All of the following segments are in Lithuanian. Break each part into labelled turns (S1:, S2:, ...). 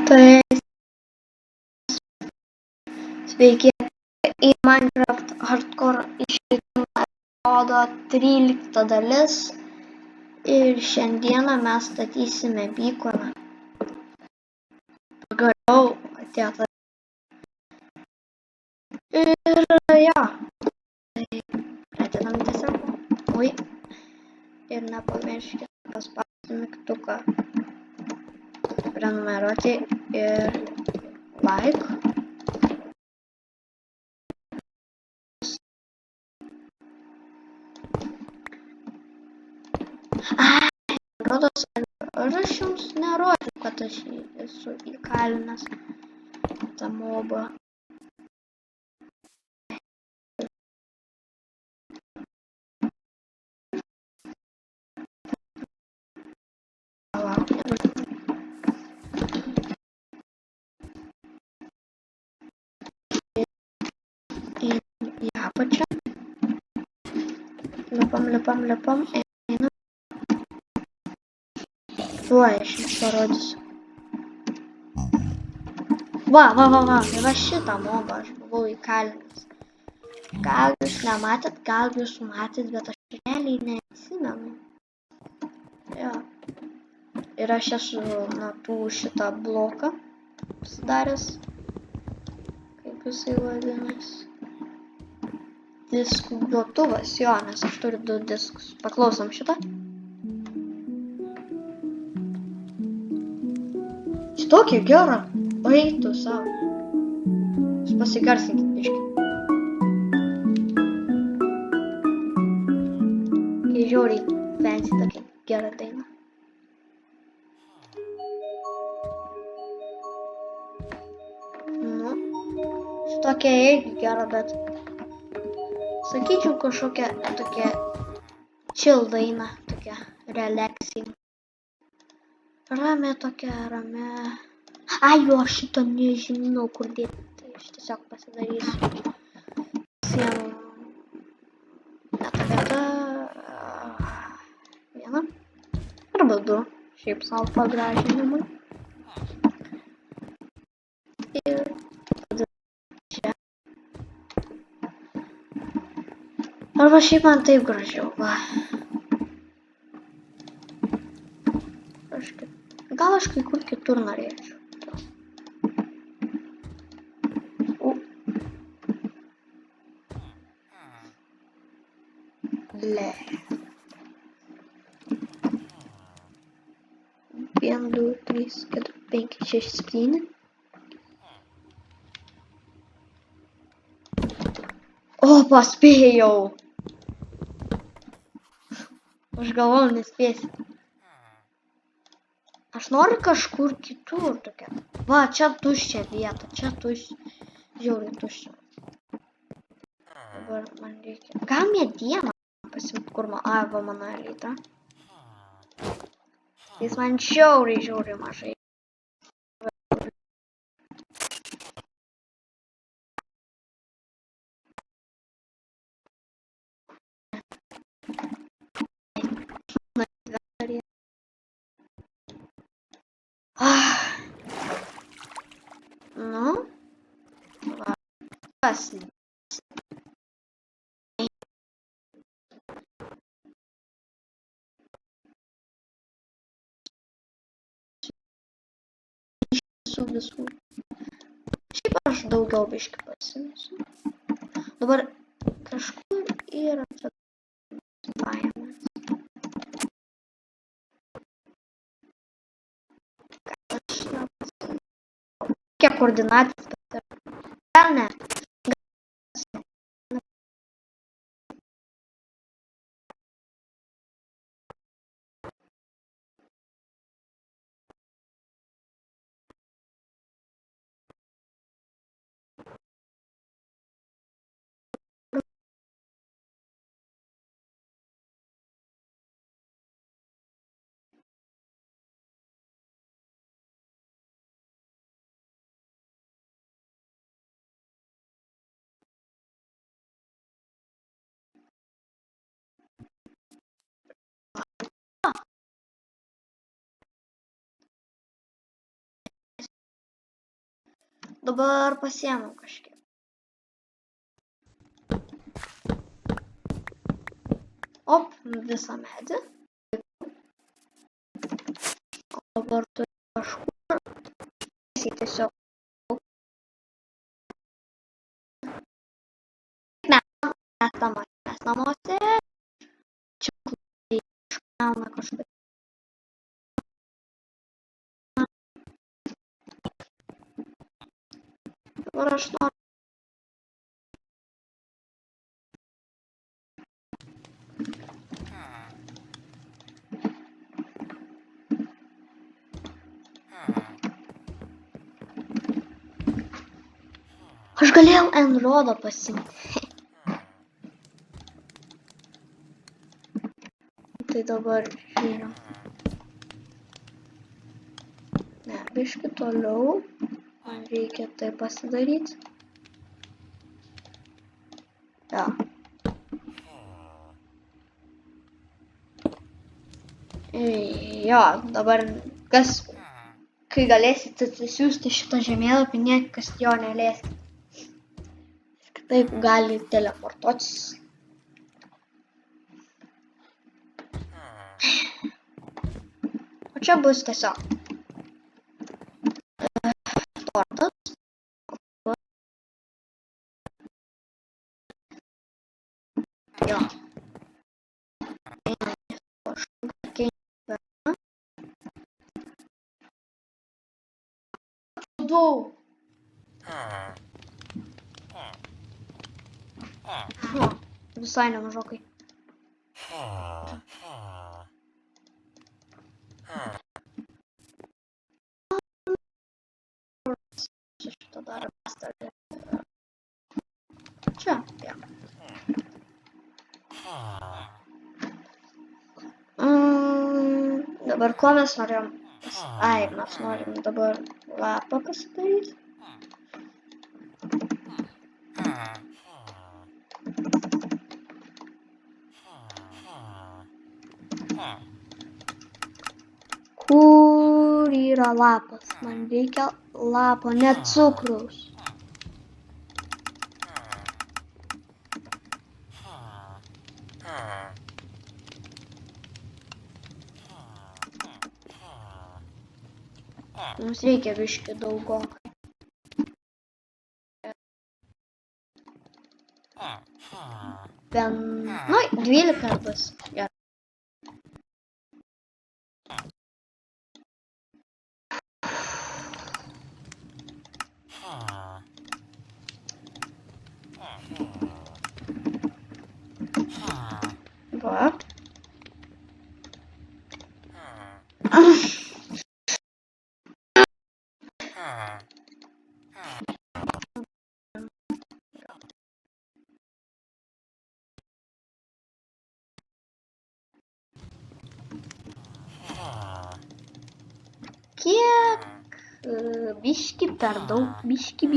S1: Tai sveiki, į Minecraft Hardcore išleidimą rodo 13 dalis ir šiandieną mes statysime bykoną. Pagaliau atėjo ta. Ir jo, tai pradedam tiesiog. Ui. Ir nepamirškite paspausti mygtuką prenumeruoti ir like. Rodos, ar aš jums nerodžiau, kad aš esu įkalinęs tą mobą. Į apačią. Lipam. Einam. Tuoj aš jums parodysiu. Va, va šitą mobą aš buvau įkalinęs. Gal jūs nematėt, gal jūs matėt, bet aš realiai neatsimenu. Jo. Ir aš esu tų šitą bloką pasidaręs. Kaip jisai vadinasi? Diskų grotuvas, jo, nes aš turiu 2 diskus. Paklausom šitą. Šitokį gerą. Eitų savo. Jūs pasigarsinkit biškį. Kai žiauriai fancy tokia gera daina. Nu, šitokia irgi gera, bet sakyčiau kažkokia tokia chill daina, tokia relaxing. Ramė tokia, ramė. Ai, jo, šito nežinau kur dėti, tai aš tiesiog pasidarysiu. Sienų. Vieta. Vieną. Arba 2. Šiaip savo pagražinimui. Ir tada čia. Arba šiaip man taip gražiau, va. Gal aš kai kur kitur norėčiau. Ble. 1, 2, 3, 4, 5, 6, 7. O, paspėjau. Aš galvojau, nespėsiu. Aš noriu kažkur kitur tokia. Va, čia tuščia vieta, čia tuščia. Žiauriai tuščia. Dabar man reikia. Gal medieną pasiimt, kur man. Ai, va mano elytra. Jis man žiauriai mažai. Nu, va, pasliai. Visų. Šiaip aš daugiau biškį pasimesiu. Dabar kažkur yra pajamas. Kiek koordinatės, bet gal ne. Dabar pasiėmiau kažkiek. Op, visą medį. O dabar turiu kažkur. Tiesiog. Mes namuose. Čia klūdai iškauna kažkaip. Dabar aš noriu. Aš galėjau Enrodą pasimti. Tai dabar žiūrėjau. Ne, biškį toliau. Man reikia tai pasidaryti. Jo. Jo, dabar kas, kai galėsite atsisiųsti šitą žemėlapį, niekas jo neleiskite. Taip gali teleportuotis. O čia bus tiesiog tortas. Jo. Visai nemažokai. Šitą dar pastarį. Čia, jo. Dabar ko mes norėjom? Ai, mes norim dabar lapą pasidaryti. Kur yra lapas? Man reikia lapo, ne cukraus. Mums reikia biškį daugokai. Nu, 12 bus. Ja. Va. Kiek biškį per daug, biškį.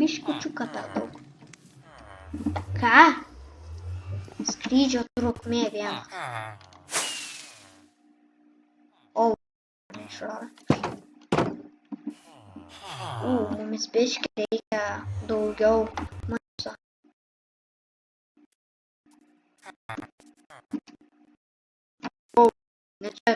S1: Biškučiuką per daug. Ką? Skrydžio trukmė viena. O, neišrado. Mums biškį reikia daugiau maisto. O, ne čia.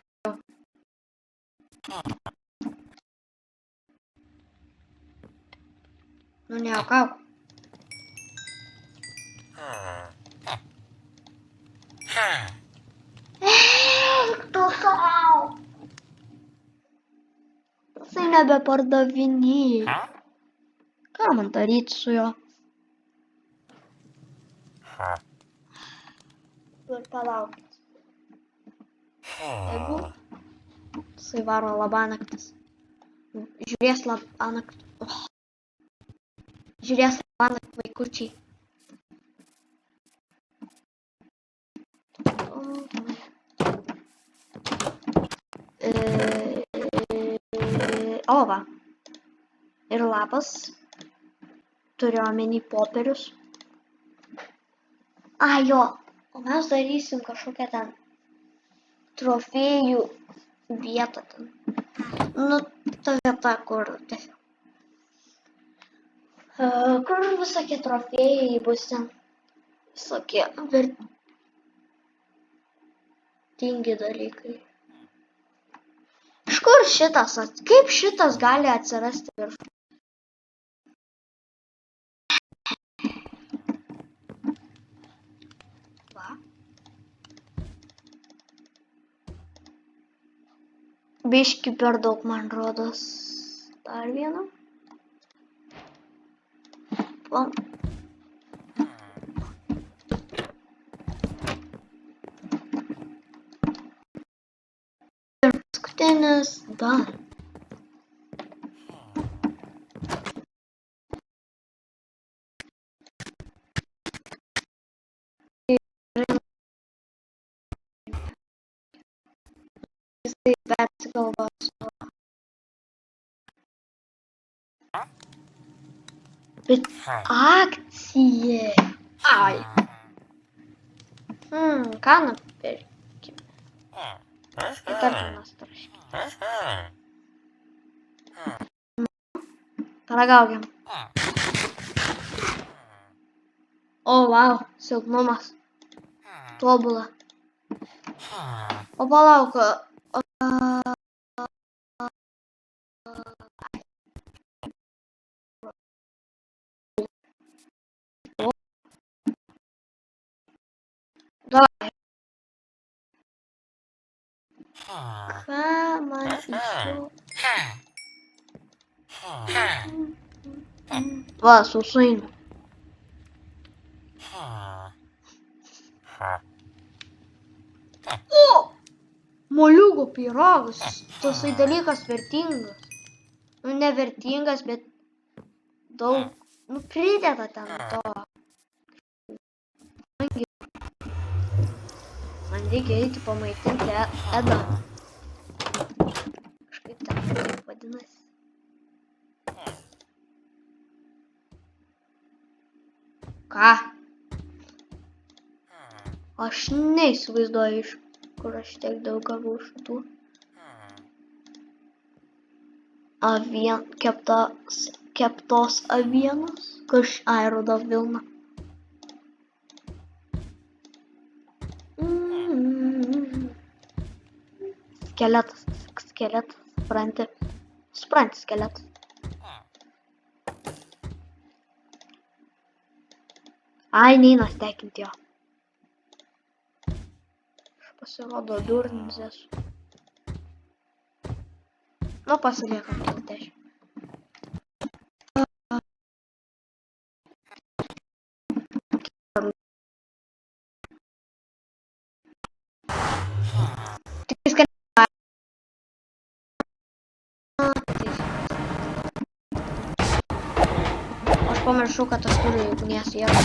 S1: Nu, nejuokauk. Tu sau. Jisai nebepardavinėja. Ką man daryti su juo? Ir palaukit. Jeigu jisai varo labanaktis. Žiūrės labanaktis. Žiūrės labanaktis vaikučiai. O, va. Ir lapas. Turiu omeny popierius. A, jo. O mes darysim kažkokią ten trofėjų vietą ten. Nu, ta vieta, kur tiesiog. Kur visokie trofėjai bus ten. Visokie vertingi dalykai. Iš kur šitas, kaip šitas gali atsirasti viršų? Va. Biški per daug, man rodos. Dar vieną. Ir paskutinis dar. Jisai persigalvos. Bet akcija. Ai. Ką nupirkime? Įtartinas traškinis. Paragaukim. O, wow, silpnumas. Tobula. O palauk. Davai. Ką man iš jų? Va, sausainių. O! Moliūgų pyragas. Tasai dalykas vertingas. Nu, nevertingas, bet daug. Nu, prideda ten to. Man reikia eiti pamaitinti Edą. Kažkaip ten vadinasi. Ką? Aš neįsivaizduoju, iš kur aš tiek daug gavau šitų. Keptos avienos. Ai, ruda vilna. Skeletas, supranti skeletas. Ai, neina stekinti jo. Aš pasirodo durnis esu. Nu, pasiliekam tos 10. Aš pamiršau, kad aš turiu ugnies jėgą.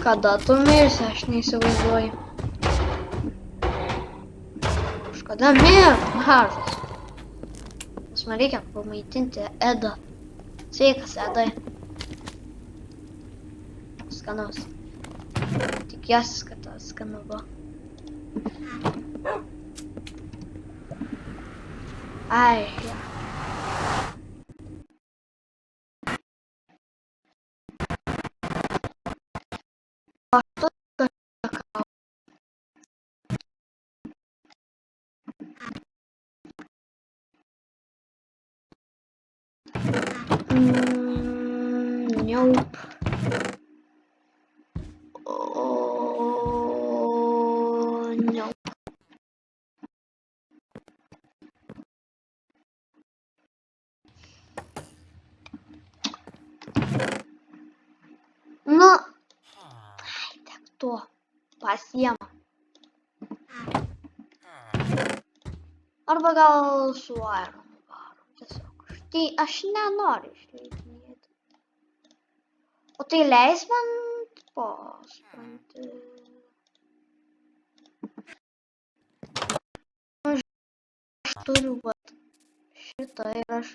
S1: Kada tu mirsi, aš neįsivaizduoju. Kažkada mirk, mažas. Nes man reikia pamaitinti Edą. Sveikas, Edai. Skanaus. Tikiuosi, kad tas skanu buvo. Ai, ja. Aš tu kažką. Nope. Oh, no. Nu, tiek to pasiema. Arba gal su Ironu varom. Tiesiog. Aš nenoriu išleidinėti. O tai leis man supranti. Aš turiu vat šitą ir aš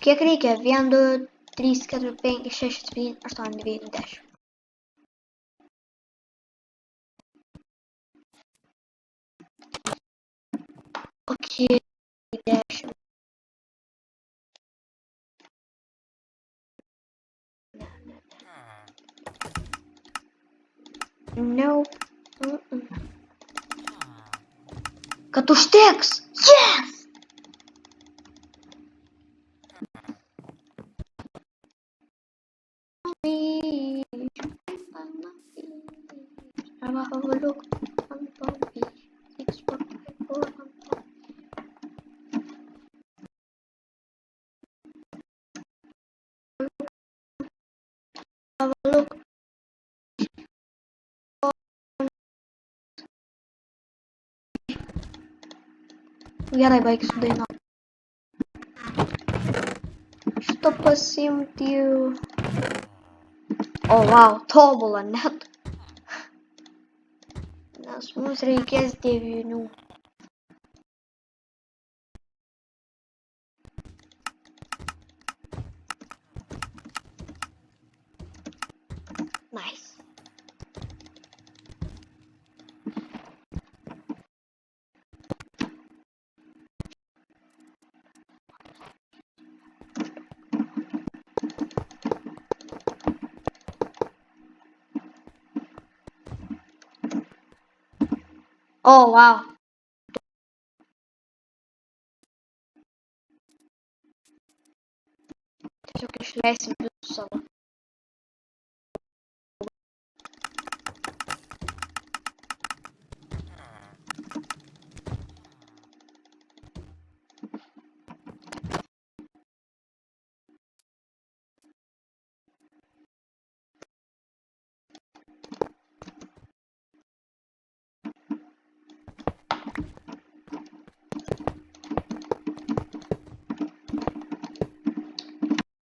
S1: Kiek reikia? 1, 2, 3, 4, 5, 6, 7, 8, 9, 10. Ok, 10. Nope. Kad užteks. Yes! Have a look on Bobby. 6, 4, 5, 4, have a look. Gerai, baigsiu dainą. Šitą pasiimti. O, wow, tobulą net. Nes mums reikės 9. Nice. O, wow. Tiesiog išleisim visus savo.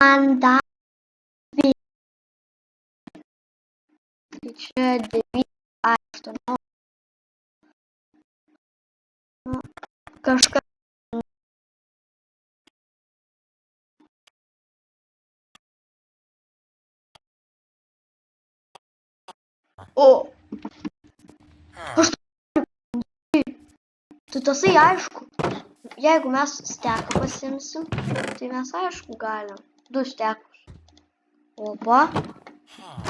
S1: Man dar tai čia 9, 8. Kažkas. O. Tai tasai aišku. Jeigu mes steką pasimsim, tai mes aišku galim. 2 stekus. Opa.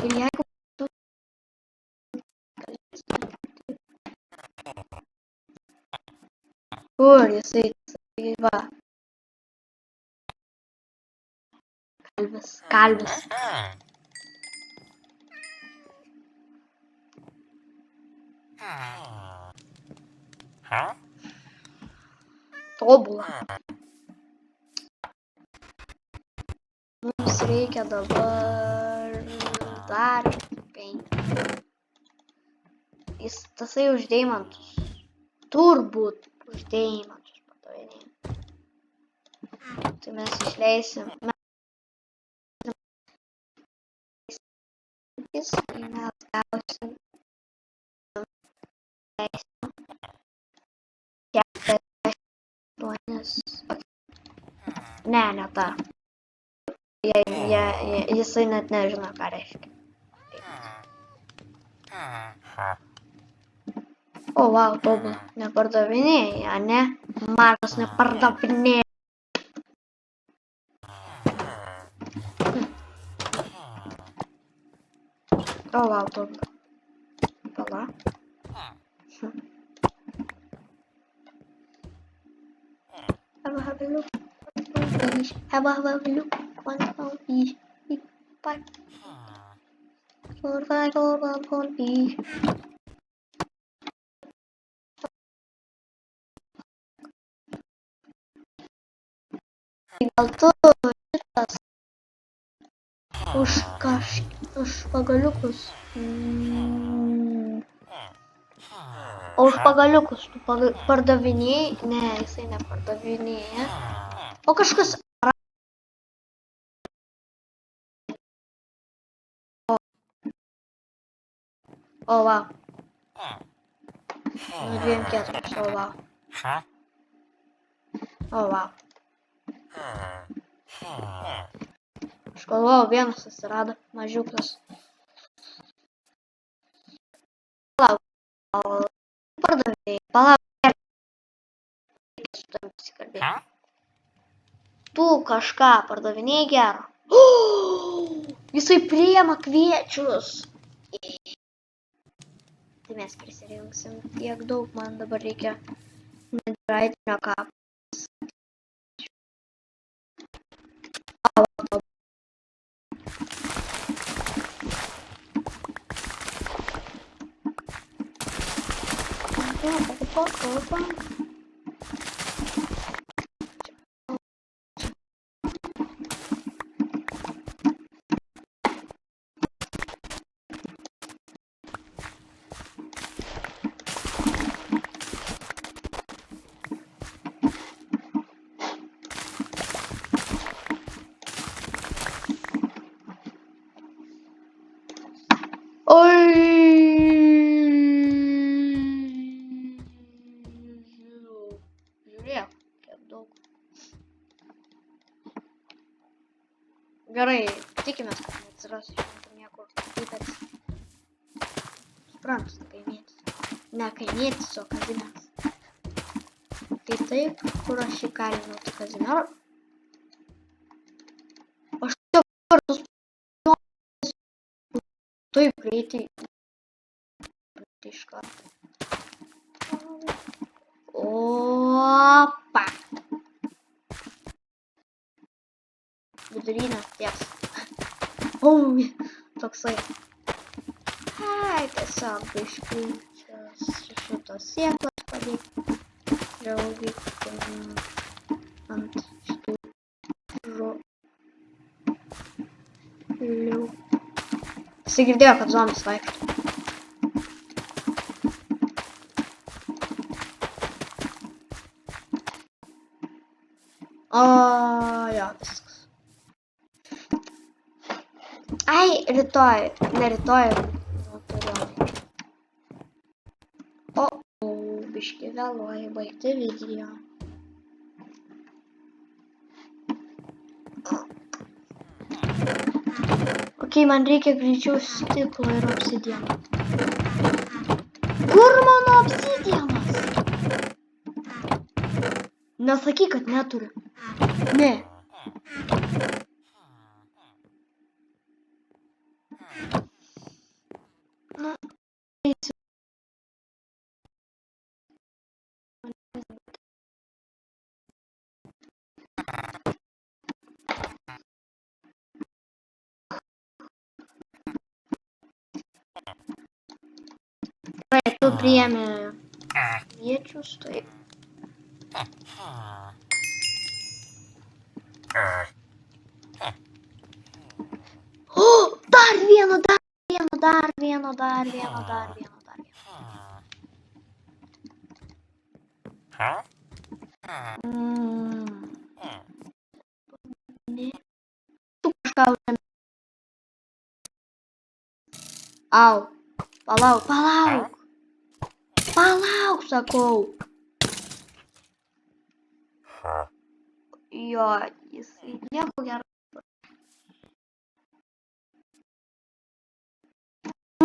S1: Ir jeigu tu... Kur jisai? Va. Kalvis. Tobula. Mums reikia dabar dar 5. Jis tasai už deimantus. Turbūt už deimantus padavinėja. Tai mes išleisim. Mes gausim. Ne ta. Jisai net nežino, ką reiškia. O, wow, tobulą. Nepardavinėja, ne? Mažas nepardavinėja. O, wow, tobulą. Pala. Have a look. Have a look. One fish. Big bite. One fish. Gal tu šitas už pagaliukus. O už pagaliukus tu pardavinėjai? Ne, jisai nepardavinėja. O kažkas... O, wow. Nu, 2-4, o, wow. O, wow. Aš galvojau, vienas atsirado, mažiukas. Palauk, pardavėjai, palauk, reikia su tavim pasikalbėti. Tu kažką pardavinėjai gero. Jisai priima kviečius. Tai mes prisirinksim tiek daug, man dabar reikia netgraitinio kapo. Opa. Žiūrėk, kiek daug. Gerai, tikimės, kad neatsiras iš niekur ypač. Suprantu, kaimietis. Ne kaimietis, o Kazimieras. Tai taip, kur aš įkalinau tą Kazimierą. Aš tiek kartus taip greitai. Iš karto. Opa. Vidurinės ties. Toksai. Ai, tiesiog biškai čia šitos sėklas padėti. Vėlgi ant šitų žolių. Jisai girdėjo, kad zombis vaikšto. Jo, viskas. Ai, rytoj, ne rytoj, turiu. Biški vėluoju baigti video. Ok, man reikia greičiau stiklo ir obsidiano. Kur mano obsidianas? Nesakyk, kad neturiu. Ne. Na, eisiu. Gerai, tu priėmė kviečius, taip. Dar vieno. Ne. Tu kažką užėmė. Au. Palauk, sakau. Jo, jisai nieko gero.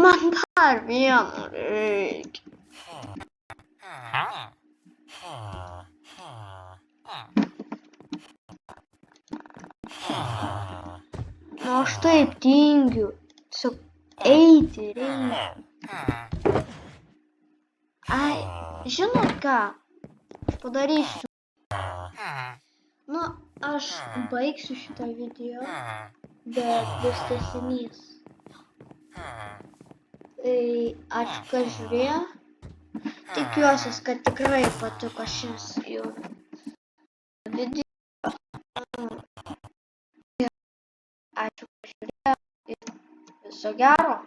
S1: Man dar vieno reikia. Nu, aš taip tingiu. Tiesiog eiti reikia. Ai, žinot ką? Aš padarysiu. Nu, aš baigsiu šitą video, bet bus tęsinys. Ačiū, kad žiūrėjo. Tikiuosi, kad tikrai patiko šis video. Ačiū, kad žiūrėjo ir viso gero.